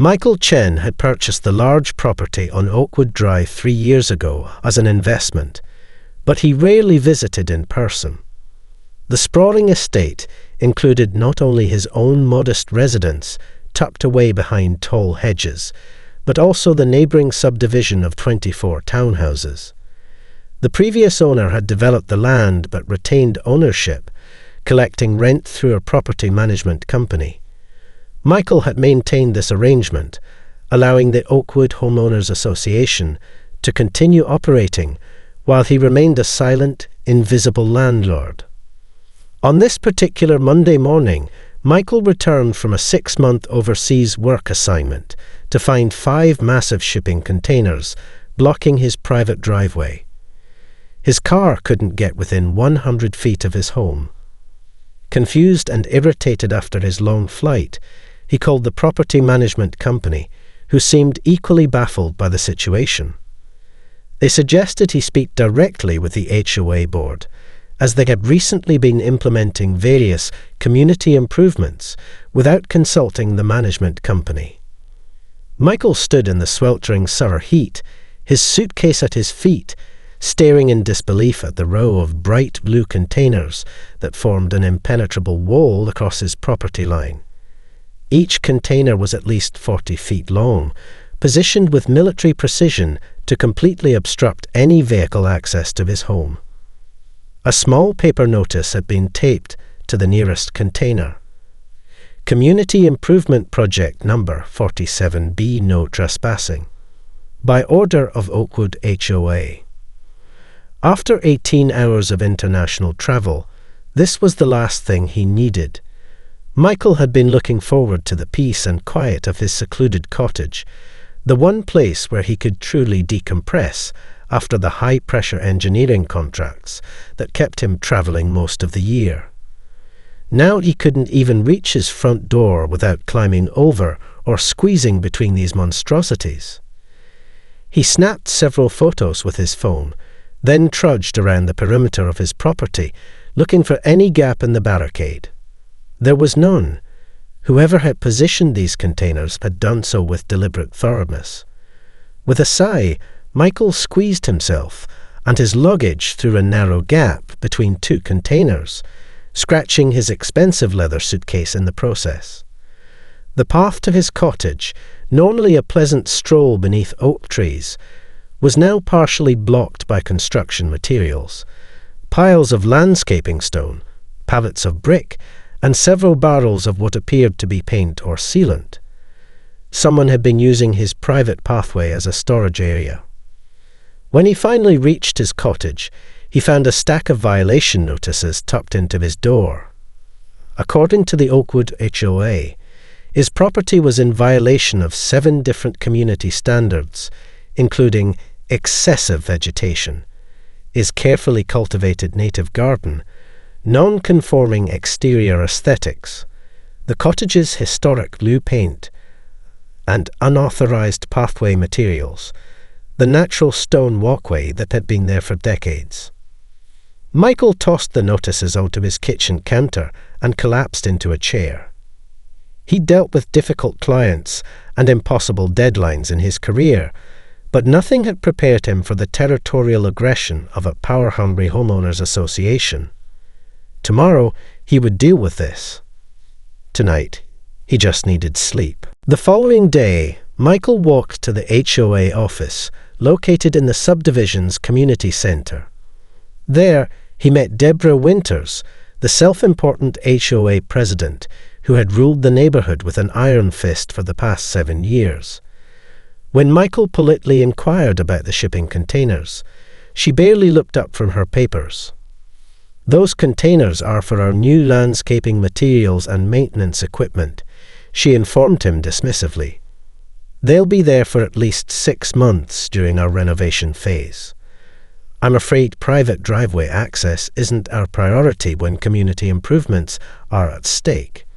Michael Chen had purchased the large property on Oakwood Drive 3 years ago as an investment, but he rarely visited in person. The sprawling estate included not only his own modest residence, tucked away behind tall hedges, but also the neighbouring subdivision of 24 townhouses. The previous owner had developed the land but retained ownership, collecting rent through a property management company. Michael had maintained this arrangement, allowing the Oakwood Homeowners Association to continue operating while he remained a silent, invisible landlord. On this particular Monday morning, Michael returned from a 6-month overseas work assignment to find 5 massive shipping containers blocking his private driveway. His car couldn't get within 100 feet of his home. Confused and irritated after his long flight, he called the property management company, who seemed equally baffled by the situation. They suggested he speak directly with the HOA board, as they had recently been implementing various community improvements without consulting the management company. Michael stood in the sweltering summer heat, his suitcase at his feet, staring in disbelief at the row of bright blue containers that formed an impenetrable wall across his property line. Each container was at least 40 feet long, positioned with military precision to completely obstruct any vehicle access to his home. A small paper notice had been taped to the nearest container. Community Improvement Project Number 47B, no trespassing. By order of Oakwood HOA. After 18 hours of international travel, this was the last thing he needed. Michael had been looking forward to the peace and quiet of his secluded cottage, the one place where he could truly decompress after the high-pressure engineering contracts that kept him travelling most of the year. Now he couldn't even reach his front door without climbing over or squeezing between these monstrosities. He snapped several photos with his phone, then trudged around the perimeter of his property, looking for any gap in the barricade. There was none. Whoever had positioned these containers had done so with deliberate thoroughness. With a sigh, Michael squeezed himself and his luggage through a narrow gap between 2 containers, scratching his expensive leather suitcase in the process. The path to his cottage, normally a pleasant stroll beneath oak trees, was now partially blocked by construction materials. Piles of landscaping stone, pallets of brick, and several barrels of what appeared to be paint or sealant. Someone had been using his private pathway as a storage area. When he finally reached his cottage, he found a stack of violation notices tucked into his door. According to the Oakwood HOA, his property was in violation of 7 different community standards, including excessive vegetation, his carefully cultivated native garden, non-conforming exterior aesthetics, the cottage's historic blue paint, and unauthorized pathway materials, the natural stone walkway that had been there for decades. Michael tossed the notices onto his kitchen counter and collapsed into a chair. He dealt with difficult clients and impossible deadlines in his career, but nothing had prepared him for the territorial aggression of a power-hungry homeowners association. Tomorrow, he would deal with this. Tonight, he just needed sleep. The following day, Michael walked to the HOA office, located in the subdivision's community centre. There, he met Deborah Winters, the self-important HOA president, who had ruled the neighbourhood with an iron fist for the past 7 years. When Michael politely inquired about the shipping containers, she barely looked up from her papers. "Those containers are for our new landscaping materials and maintenance equipment," she informed him dismissively. "They'll be there for at least 6 months during our renovation phase. I'm afraid private driveway access isn't our priority when community improvements are at stake."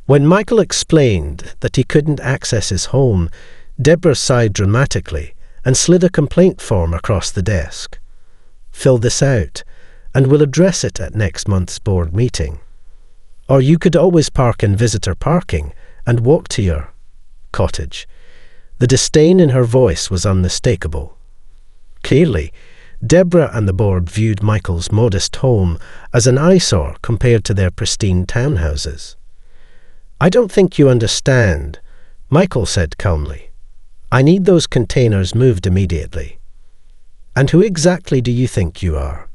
When Michael explained that he couldn't access his home, Deborah sighed dramatically and slid a complaint form across the desk. "Fill this out, and we'll address it at next month's board meeting. Or you could always park in visitor parking and walk to your cottage. The disdain in her voice was unmistakable. Clearly, Deborah and the board viewed Michael's modest home as an eyesore compared to their pristine townhouses. "I don't think you understand," Michael said calmly. "I need those containers moved immediately." "And who exactly do you think you are?"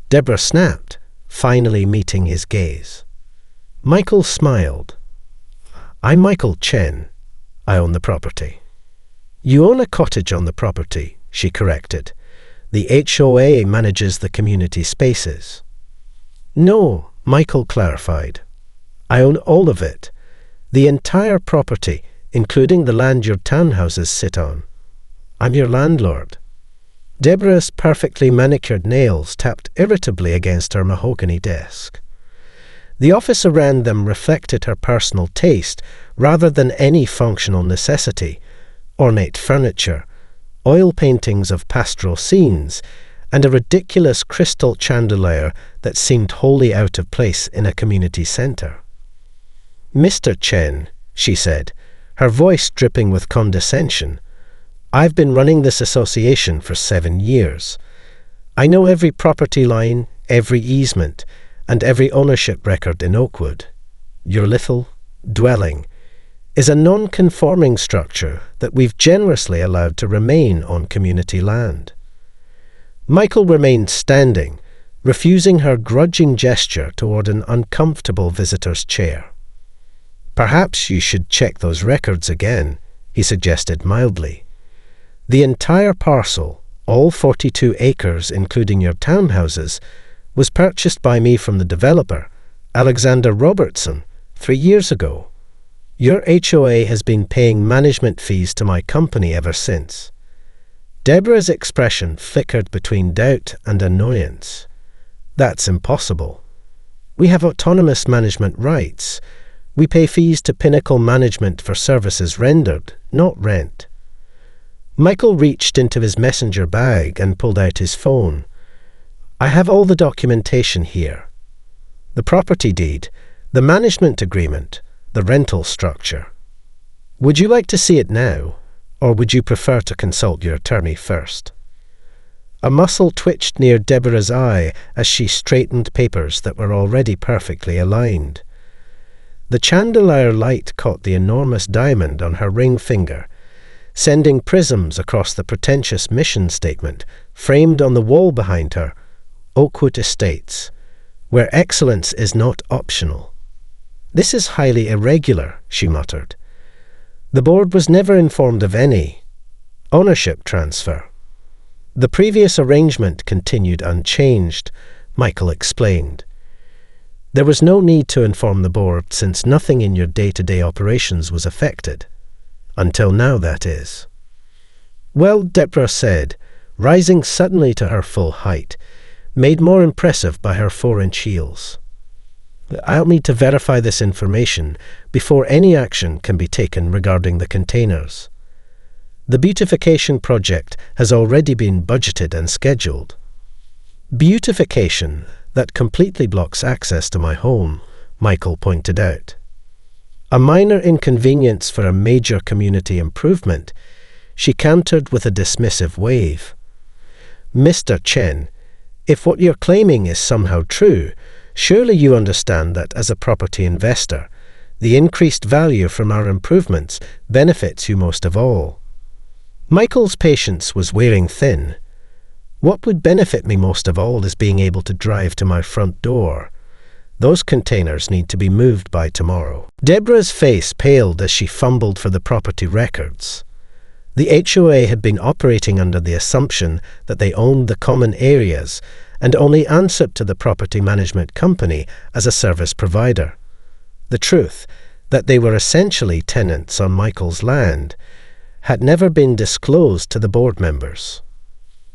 Deborah snapped, finally meeting his gaze. Michael smiled. "I'm Michael Chen. I own the property." "You own a cottage on the property," she corrected. "The HOA manages the community spaces." "No," Michael clarified. "I own all of it. The entire property, including the land your townhouses sit on. I'm your landlord." Deborah's perfectly manicured nails tapped irritably against her mahogany desk. The office around them reflected her personal taste rather than any functional necessity. Ornate furniture, oil paintings of pastoral scenes, and a ridiculous crystal chandelier that seemed wholly out of place in a community centre. "Mr. Chen," she said, her voice dripping with condescension, "I've been running this association for 7 years. I know every property line, every easement, and every ownership record in Oakwood. Your little dwelling is a non-conforming structure that we've generously allowed to remain on community land." Michael remained standing, refusing her grudging gesture toward an uncomfortable visitor's chair. "Perhaps you should check those records again," he suggested mildly. "The entire parcel, all 42 acres including your townhouses, was purchased by me from the developer, Alexander Robertson, 3 years ago. Your HOA has been paying management fees to my company ever since." Deborah's expression flickered between doubt and annoyance. "That's impossible. We have autonomous management rights. We pay fees to Pinnacle Management for services rendered, not rent." Michael reached into his messenger bag and pulled out his phone. "I have all the documentation here. The property deed, the management agreement, the rental structure. Would you like to see it now, or would you prefer to consult your attorney first?" A muscle twitched near Deborah's eye as she straightened papers that were already perfectly aligned. The chandelier light caught the enormous diamond on her ring finger, sending prisms across the pretentious mission statement framed on the wall behind her: "Oakwood Estates, where excellence is not optional." "This is highly irregular," she muttered. "The board was never informed of any ownership transfer." "The previous arrangement continued unchanged," Michael explained. "There was no need to inform the board since nothing in your day-to-day operations was affected. Until now, that is." "Well," Deborah said, rising suddenly to her full height, made more impressive by her 4-inch heels. "I'll need to verify this information before any action can be taken regarding the containers. The beautification project has already been budgeted and scheduled." "Beautification that completely blocks access to my home," Michael pointed out. A minor inconvenience for a major community improvement, she countered with a dismissive wave. "Mr. Chen, if what you're claiming is somehow true, surely you understand that as a property investor, the increased value from our improvements benefits you most of all." Michael's patience was wearing thin. "What would benefit me most of all is being able to drive to my front door. Those containers need to be moved by tomorrow." Deborah's face paled as she fumbled for the property records. The HOA had been operating under the assumption that they owned the common areas and only answered to the property management company as a service provider. The truth, that they were essentially tenants on Michael's land, had never been disclosed to the board members.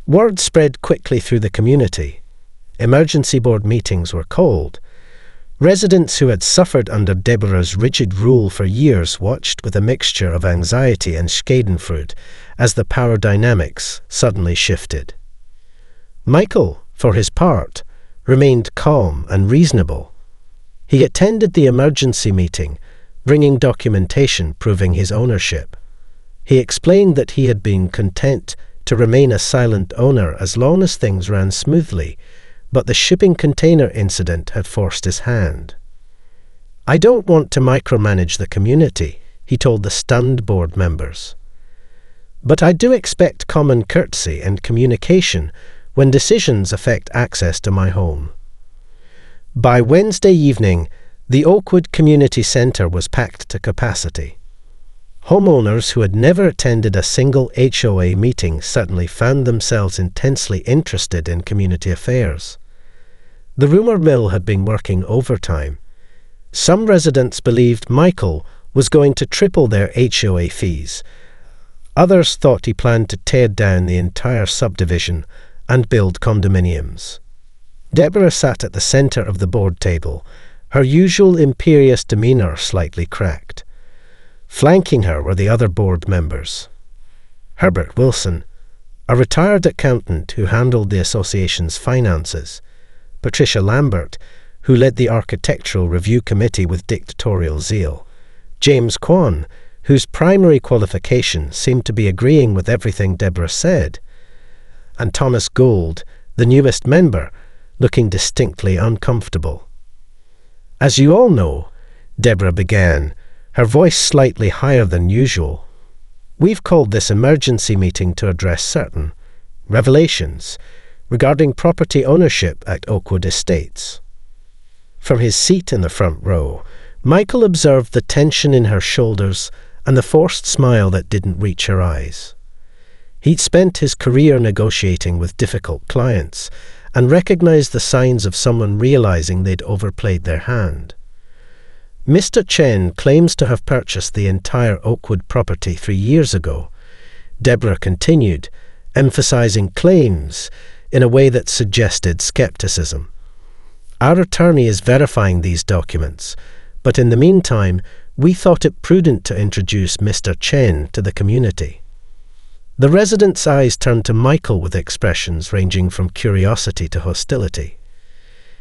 Word spread quickly through the community. Emergency board meetings were called. Residents who had suffered under Deborah's rigid rule for years watched with a mixture of anxiety and schadenfreude as the power dynamics suddenly shifted. Michael, for his part, remained calm and reasonable. He attended the emergency meeting, bringing documentation proving his ownership. He explained that he had been content to remain a silent owner as long as things ran smoothly, but the shipping container incident had forced his hand. "I don't want to micromanage the community," he told the stunned board members. "But I do expect common courtesy and communication when decisions affect access to my home." By Wednesday evening, the Oakwood Community Centre was packed to capacity. Homeowners who had never attended a single HOA meeting suddenly found themselves intensely interested in community affairs. The rumour mill had been working overtime. Some residents believed Michael was going to triple their HOA fees. Others thought he planned to tear down the entire subdivision and build condominiums. Deborah sat at the centre of the board table, her usual imperious demeanour slightly cracked. Flanking her were the other board members. Herbert Wilson, a retired accountant who handled the association's finances, Patricia Lambert, who led the Architectural Review Committee with dictatorial zeal, James Kwan, whose primary qualification seemed to be agreeing with everything Deborah said, and Thomas Gold, the newest member, looking distinctly uncomfortable. "As you all know," Deborah began, her voice slightly higher than usual, "we've called this emergency meeting to address certain revelations regarding property ownership at Oakwood Estates." From his seat in the front row, Michael observed the tension in her shoulders and the forced smile that didn't reach her eyes. He'd spent his career negotiating with difficult clients and recognized the signs of someone realizing they'd overplayed their hand. "Mr. Chen claims to have purchased the entire Oakwood property 3 years ago," Deborah continued, emphasizing claims in a way that suggested skepticism. "Our attorney is verifying these documents, but in the meantime, we thought it prudent to introduce Mr. Chen to the community." The residents' eyes turned to Michael with expressions ranging from curiosity to hostility.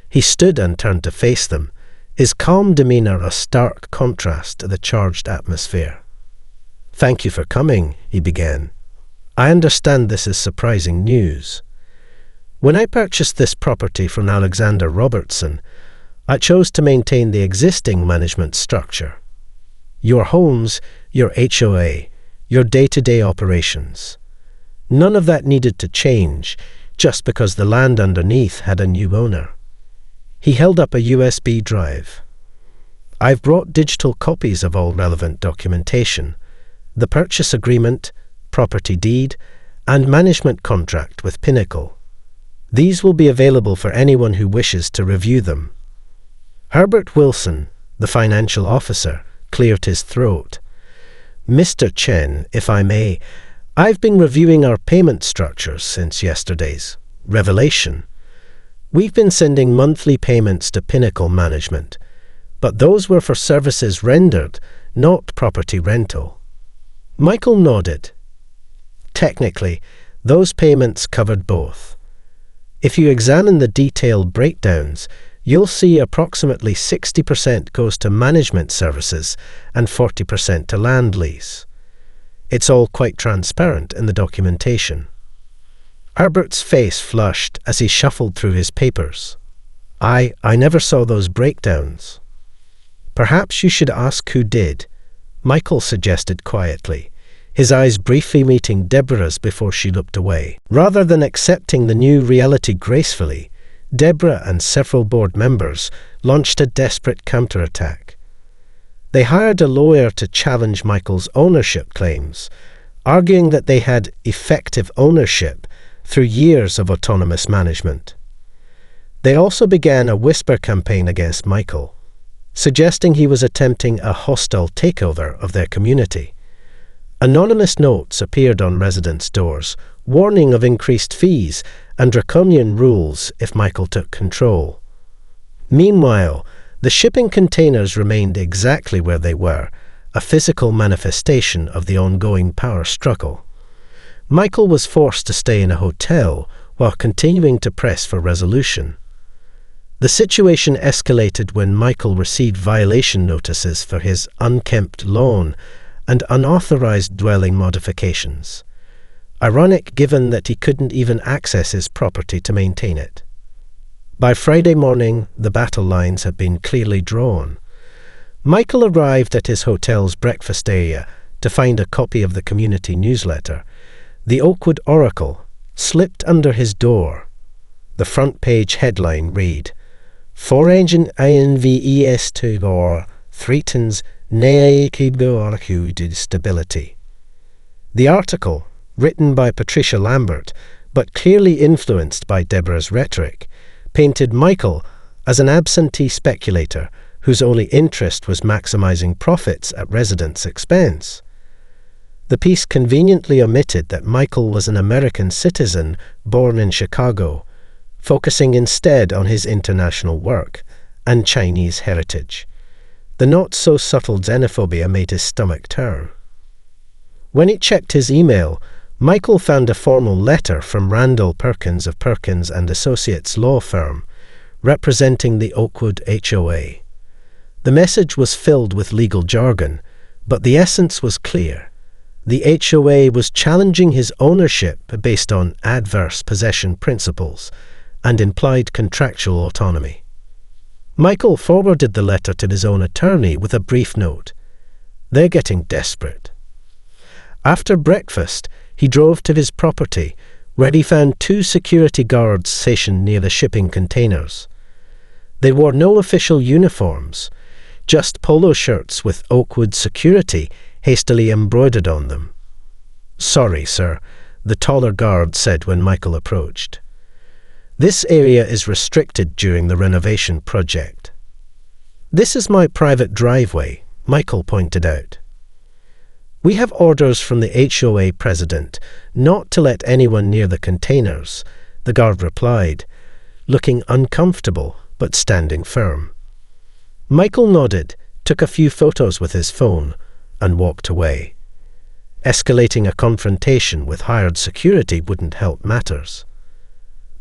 He stood and turned to face them, his calm demeanour a stark contrast to the charged atmosphere. "Thank you for coming," he began. "I understand this is surprising news. When I purchased this property from Alexander Robertson, I chose to maintain the existing management structure. Your homes, your HOA, your day-to-day operations. None of that needed to change just because the land underneath had a new owner." He held up a USB drive. "I've brought digital copies of all relevant documentation, the purchase agreement, property deed, and management contract with Pinnacle. These will be available for anyone who wishes to review them." Herbert Wilson, the financial officer, cleared his throat. "Mr. Chen, if I may, I've been reviewing our payment structures since yesterday's revelation. We've been sending monthly payments to Pinnacle Management, but those were for services rendered, not property rental." Michael nodded. "Technically, those payments covered both. If you examine the detailed breakdowns, you'll see approximately 60% goes to management services and 40% to land lease. It's all quite transparent in the documentation." Herbert's face flushed as he shuffled through his papers. I never saw those breakdowns." "Perhaps you should ask who did," Michael suggested quietly, his eyes briefly meeting Deborah's before she looked away. Rather than accepting the new reality gracefully, Deborah and several board members launched a desperate counterattack. They hired a lawyer to challenge Michael's ownership claims, arguing that they had effective ownership through years of autonomous management. They also began a whisper campaign against Michael, suggesting he was attempting a hostile takeover of their community. Anonymous notes appeared on residents' doors, warning of increased fees and draconian rules if Michael took control. Meanwhile, the shipping containers remained exactly where they were, a physical manifestation of the ongoing power struggle. Michael was forced to stay in a hotel while continuing to press for resolution. The situation escalated when Michael received violation notices for his unkempt lawn and unauthorized dwelling modifications. Ironic given that he couldn't even access his property to maintain it. By Friday morning, the battle lines had been clearly drawn. Michael arrived at his hotel's breakfast area to find a copy of the community newsletter. The Oakwood Oracle slipped under his door. The front page headline read, "Foreign INVES war threatens neighborhood stability." The article, written by Patricia Lambert, but clearly influenced by Deborah's rhetoric, painted Michael as an absentee speculator whose only interest was maximizing profits at residents' expense. The piece conveniently omitted that Michael was an American citizen born in Chicago, focusing instead on his international work and Chinese heritage. The not-so-subtle xenophobia made his stomach turn. When he checked his email, Michael found a formal letter from Randall Perkins of Perkins and Associates law firm, representing the Oakwood HOA. The message was filled with legal jargon, but the essence was clear. The HOA was challenging his ownership based on adverse possession principles and implied contractual autonomy. Michael forwarded the letter to his own attorney with a brief note. "They're getting desperate." After breakfast, he drove to his property, where he found 2 security guards stationed near the shipping containers. They wore no official uniforms, just polo shirts with Oakwood Security hastily embroidered on them. "Sorry, sir," the taller guard said when Michael approached. "This area is restricted during the renovation project." "This is my private driveway," Michael pointed out. "We have orders from the HOA president not to let anyone near the containers," the guard replied, looking uncomfortable but standing firm. Michael nodded, took a few photos with his phone, and walked away. Escalating a confrontation with hired security wouldn't help matters.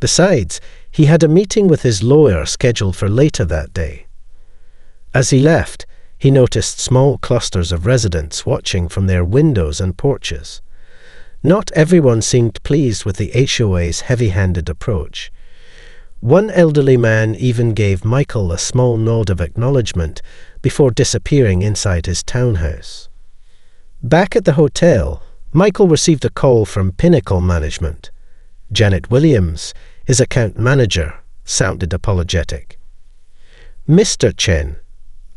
Besides, he had a meeting with his lawyer scheduled for later that day. As he left, he noticed small clusters of residents watching from their windows and porches. Not everyone seemed pleased with the HOA's heavy-handed approach. One elderly man even gave Michael a small nod of acknowledgement before disappearing inside his townhouse. Back at the hotel, Michael received a call from Pinnacle Management. Janet Williams, his account manager, sounded apologetic. "Mr. Chen,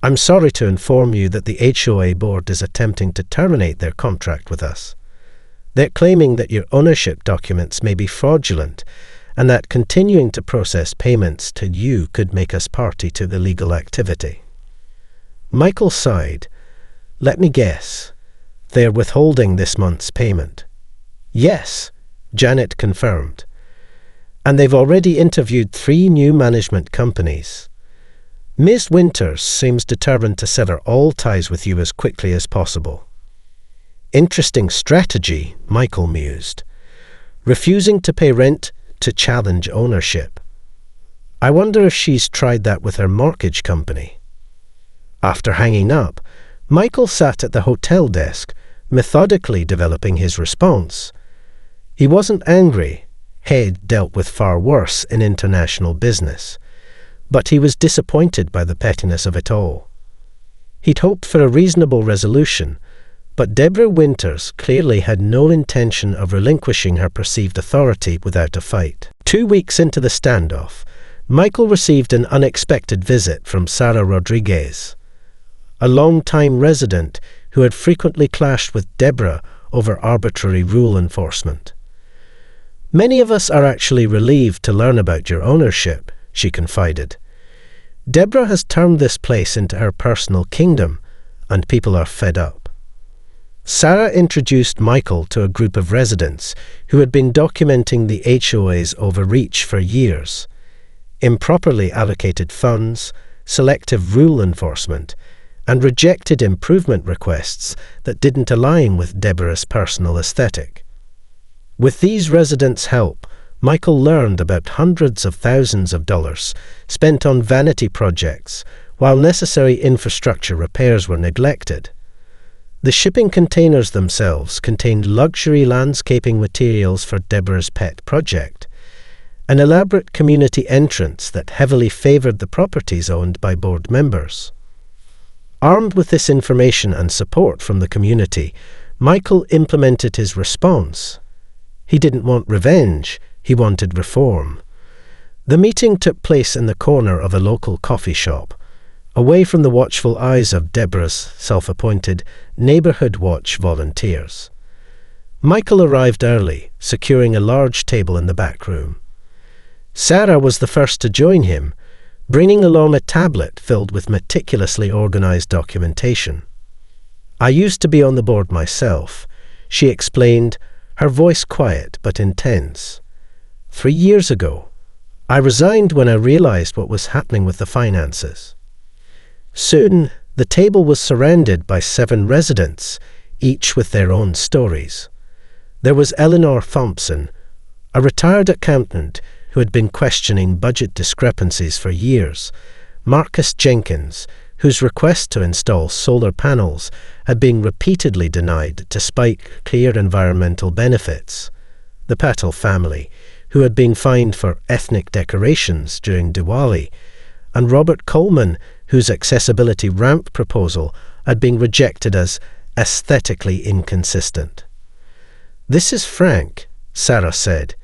I'm sorry to inform you that the HOA board is attempting to terminate their contract with us. They're claiming that your ownership documents may be fraudulent and that continuing to process payments to you could make us party to illegal activity." Michael sighed. "Let me guess. They're withholding this month's payment." "Yes," Janet confirmed. "And they've already interviewed 3 new management companies. Ms. Winters seems determined to sever all ties with you as quickly as possible." "Interesting strategy," Michael mused. "Refusing to pay rent to challenge ownership. I wonder if she's tried that with her mortgage company." After hanging up, Michael sat at the hotel desk, methodically developing his response. He wasn't angry. He'd dealt with far worse in international business. But he was disappointed by the pettiness of it all. He'd hoped for a reasonable resolution, but Deborah Winters clearly had no intention of relinquishing her perceived authority without a fight. 2 weeks into the standoff, Michael received an unexpected visit from Sarah Rodriguez, a long-time resident who had frequently clashed with Deborah over arbitrary rule enforcement. "Many of us are actually relieved to learn about your ownership," she confided. "Deborah has turned this place into her personal kingdom, and people are fed up." Sarah introduced Michael to a group of residents who had been documenting the HOA's overreach for years. Improperly allocated funds, selective rule enforcement, and rejected improvement requests that didn't align with Deborah's personal aesthetic. With these residents' help, Michael learned about hundreds of thousands of dollars spent on vanity projects while necessary infrastructure repairs were neglected. The shipping containers themselves contained luxury landscaping materials for Deborah's pet project, an elaborate community entrance that heavily favored the properties owned by board members. Armed with this information and support from the community, Michael implemented his response. He didn't want revenge, he wanted reform. The meeting took place in the corner of a local coffee shop, away from the watchful eyes of Deborah's self-appointed Neighborhood Watch volunteers. Michael arrived early, securing a large table in the back room. Sarah was the first to join him, bringing along a tablet filled with meticulously organized documentation. "I used to be on the board myself," she explained, her voice quiet but intense. "3 years ago, I resigned when I realized what was happening with the finances." Soon, the table was surrounded by 7 residents, each with their own stories. There was Eleanor Thompson, a retired accountant who had been questioning budget discrepancies for years, Marcus Jenkins, whose request to install solar panels had been repeatedly denied despite clear environmental benefits, the Patel family, who had been fined for ethnic decorations during Diwali, and Robert Coleman, whose accessibility ramp proposal had been rejected as aesthetically inconsistent. "This is Frank," Sarah said,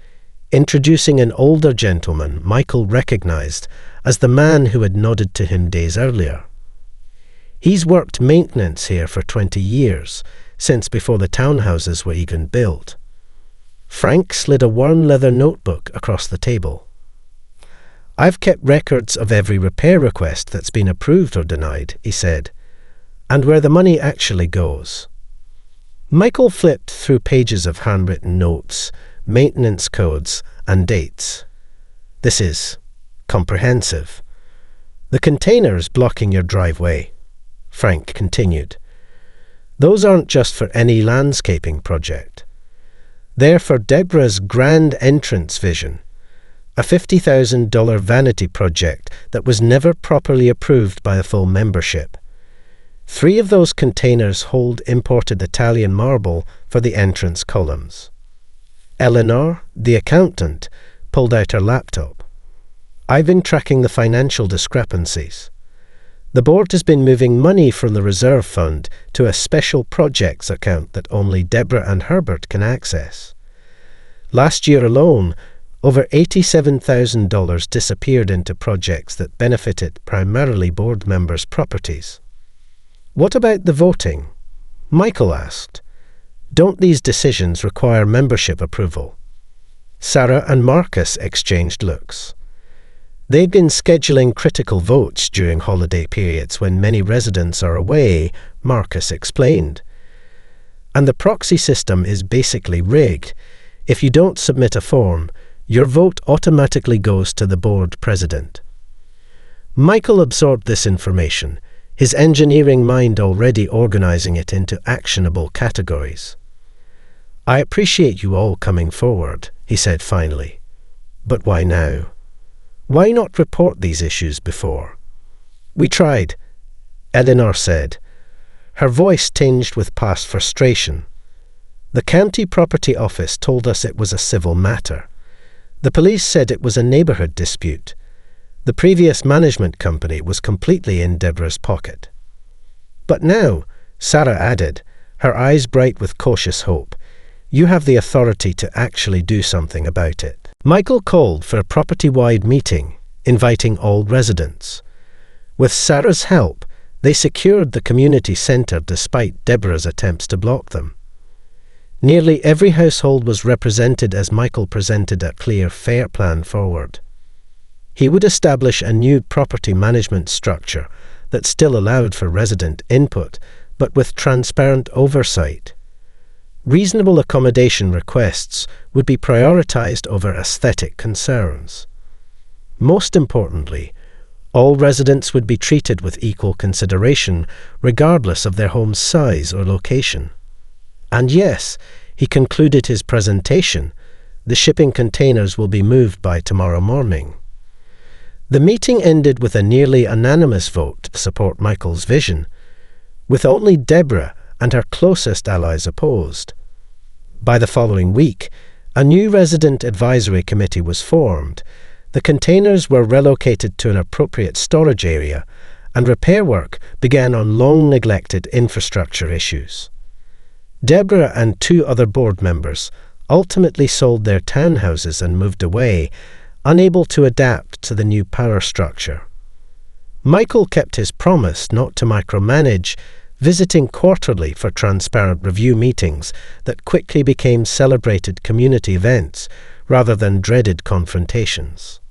introducing an older gentleman Michael recognized as the man who had nodded to him days earlier. "He's worked maintenance here for 20 years, since before the townhouses were even built." Frank slid a worn leather notebook across the table. "I've kept records of every repair request that's been approved or denied," he said, "and where the money actually goes." Michael flipped through pages of handwritten notes, maintenance codes, and dates. "This is comprehensive. The containers blocking your driveway," Frank continued. "Those aren't just for any landscaping project. They're for Deborah's grand entrance vision, a $50,000 vanity project that was never properly approved by a full membership. 3 of those containers hold imported Italian marble for the entrance columns." Eleanor, the accountant, pulled out her laptop. "I've been tracking the financial discrepancies. The board has been moving money from the reserve fund to a special projects account that only Deborah and Herbert can access. Last year alone, over $87,000 disappeared into projects that benefited primarily board members' properties." "What about the voting?" Michael asked. "Don't these decisions require membership approval?" Sarah and Marcus exchanged looks. "They've been scheduling critical votes during holiday periods when many residents are away," Marcus explained. "And the proxy system is basically rigged. If you don't submit a form, your vote automatically goes to the board president." Michael absorbed this information, his engineering mind already organizing it into actionable categories. "I appreciate you all coming forward," he said finally. "But why now? Why not report these issues before?" "We tried," Eleanor said, her voice tinged with past frustration. "The county property office told us it was a civil matter. The police said it was a neighborhood dispute. The previous management company was completely in Deborah's pocket." "But now," Sarah added, her eyes bright with cautious hope, "you have the authority to actually do something about it." Michael called for a property-wide meeting, inviting all residents. With Sarah's help, they secured the community centre despite Deborah's attempts to block them. Nearly every household was represented as Michael presented a clear, fair plan forward. He would establish a new property management structure that still allowed for resident input, but with transparent oversight. Reasonable accommodation requests would be prioritized over aesthetic concerns. Most importantly, all residents would be treated with equal consideration, regardless of their home's size or location. And yes, he concluded his presentation, The shipping containers will be moved by tomorrow morning. The meeting ended with a nearly unanimous vote to support Michael's vision, with only Deborah and her closest allies opposed. By the following week, a new resident advisory committee was formed. The containers were relocated to an appropriate storage area, and repair work began on long-neglected infrastructure issues. Deborah and 2 other board members ultimately sold their townhouses and moved away, unable to adapt to the new power structure. Michael kept his promise not to micromanage, visiting quarterly for transparent review meetings that quickly became celebrated community events rather than dreaded confrontations.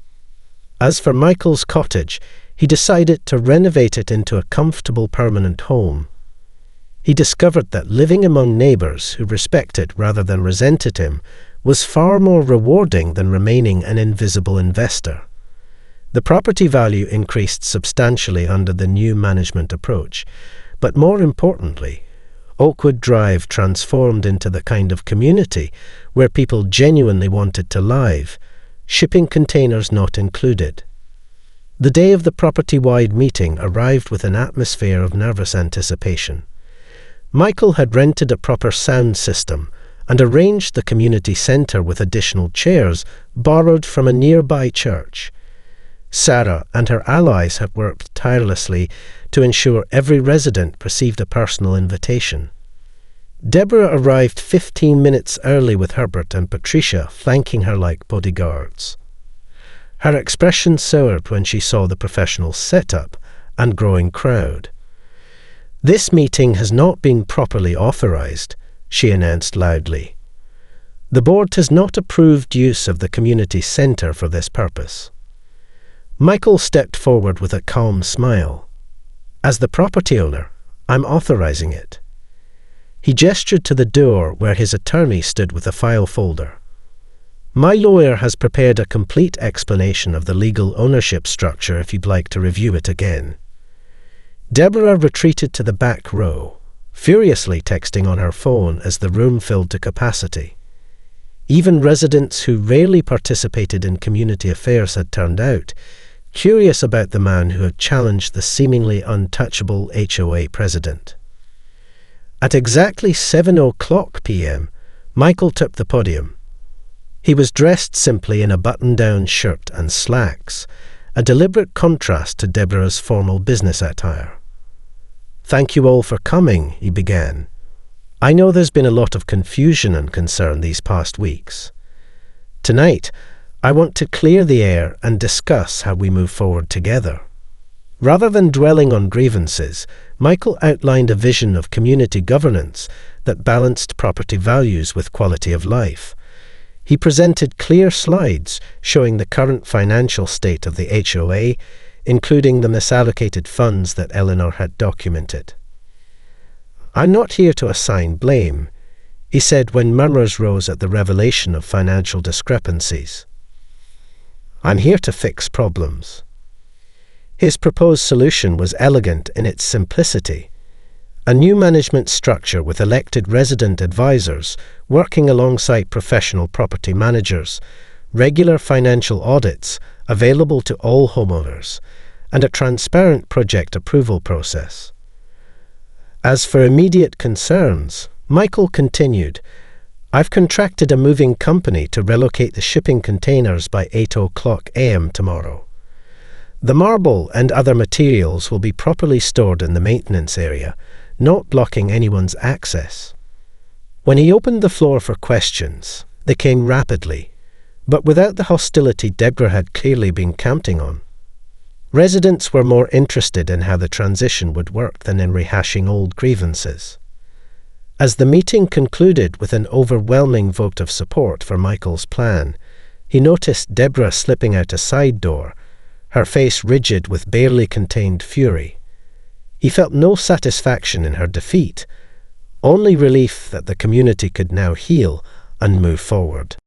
As for Michael's cottage, he decided to renovate it into a comfortable permanent home. He discovered that living among neighbours who respected rather than resented him was far more rewarding than remaining an invisible investor. The property value increased substantially under the new management approach, but more importantly, Oakwood Drive transformed into the kind of community where people genuinely wanted to live, shipping containers not included. The day of the property-wide meeting arrived with an atmosphere of nervous anticipation. Michael had rented a proper sound system and arranged the community centre with additional chairs borrowed from a nearby church. Sarah and her allies had worked tirelessly to ensure every resident received a personal invitation. Deborah arrived 15 minutes early with Herbert and Patricia flanking her like bodyguards. Her expression soured when she saw the professional setup and growing crowd. "This meeting has not been properly authorized," she announced loudly. "The board has not approved use of the community centre for this purpose." Michael stepped forward with a calm smile. "As the property owner, I'm authorizing it." He gestured to the door where his attorney stood with a file folder. "My lawyer has prepared a complete explanation of the legal ownership structure if you'd like to review it again." Deborah retreated to the back row, furiously texting on her phone as the room filled to capacity. Even residents who rarely participated in community affairs had turned out, curious about the man who had challenged the seemingly untouchable HOA president. At exactly 7:00 p.m., Michael took the podium. He was dressed simply in a button-down shirt and slacks, a deliberate contrast to Deborah's formal business attire. "Thank you all for coming," he began. "I know there's been a lot of confusion and concern these past weeks. Tonight, I want to clear the air and discuss how we move forward together." Rather than dwelling on grievances, Michael outlined a vision of community governance that balanced property values with quality of life. He presented clear slides showing the current financial state of the HOA, including the misallocated funds that Eleanor had documented. "I'm not here to assign blame," he said when murmurs rose at the revelation of financial discrepancies. "I'm here to fix problems." His proposed solution was elegant in its simplicity. A new management structure with elected resident advisors working alongside professional property managers, regular financial audits available to all homeowners, and a transparent project approval process. As for immediate concerns, Michael continued, "I've contracted a moving company to relocate the shipping containers by 8:00 a.m. tomorrow. The marble and other materials will be properly stored in the maintenance area, not blocking anyone's access." When he opened the floor for questions, they came rapidly, but without the hostility Deborah had clearly been counting on. Residents were more interested in how the transition would work than in rehashing old grievances. As the meeting concluded with an overwhelming vote of support for Michael's plan, he noticed Deborah slipping out a side door, her face rigid with barely contained fury. He felt no satisfaction in her defeat, only relief that the community could now heal and move forward.